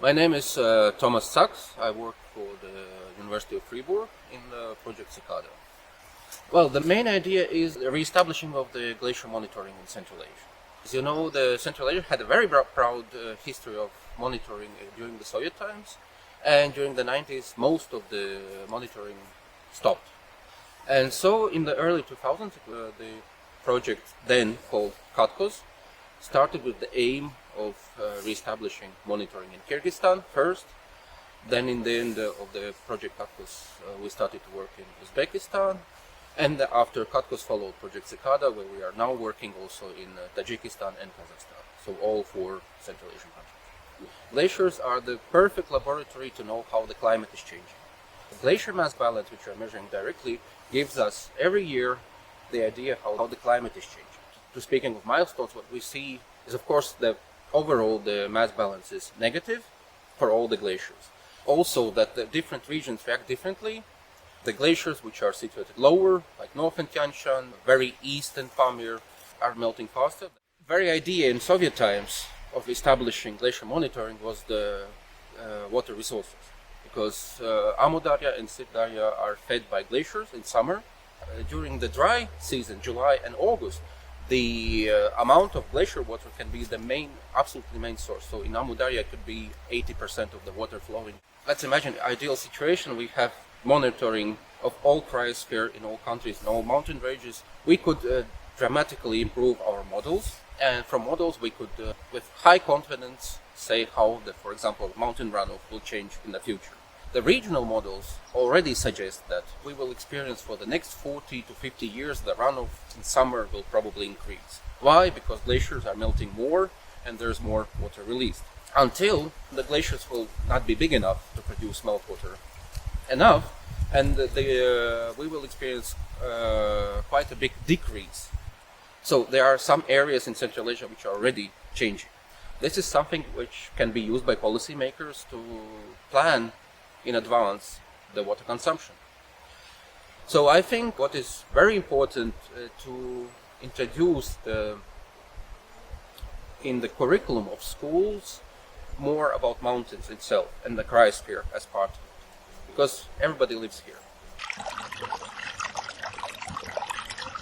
My name is Tomas Saks. I work for the University of Fribourg in Project Cicada. Well, the main idea is the re-establishing of the glacier monitoring in Central Asia. As you know, the Central Asia had a very proud history of monitoring during the Soviet times, and during the 90s most of the monitoring stopped. And so in the early 2000s, the project then called KATKOS started with the aim of re-establishing monitoring in Kyrgyzstan first. Then in the end of the project KATKOS, we started to work in Uzbekistan. And after KATKOS followed Project Cicada, where we are now working also in Tajikistan and Kazakhstan. So all 4 Central Asian countries. Glaciers are the perfect laboratory to know how the climate is changing. The glacier mass balance, which we are measuring directly, gives us every year the idea how the climate is changing. To speaking of milestones, what we see is, of course, the overall the mass balance is negative for all the glaciers. Also that the different regions react differently. The glaciers which are situated lower, like North and Tian Shan, very east and Pamir, are melting faster. The very idea in Soviet times of establishing glacier monitoring was the water resources, because Amudarya and Sirdarya are fed by glaciers in summer. During the dry season, July and August, the amount of glacier water can be the absolutely main source. So in Amudarya it could be 80% of the water flowing. Let's imagine an ideal situation. We have monitoring of all cryosphere in all countries, in all mountain ranges. We could dramatically improve our models, and from models we could, with high confidence, say how for example, mountain runoff will change in the future. The regional models already suggest that we will experience for the next 40 to 50 years the runoff in summer will probably increase. Why? Because glaciers are melting more and there's more water released. Until the glaciers will not be big enough to produce meltwater enough, and we will experience quite a big decrease. So there are some areas in Central Asia which are already changing. This is something which can be used by policymakers to plan in advance the water consumption. So I think what is very important to introduce in the curriculum of schools more about mountains itself and the cryosphere as part of it, because everybody lives here.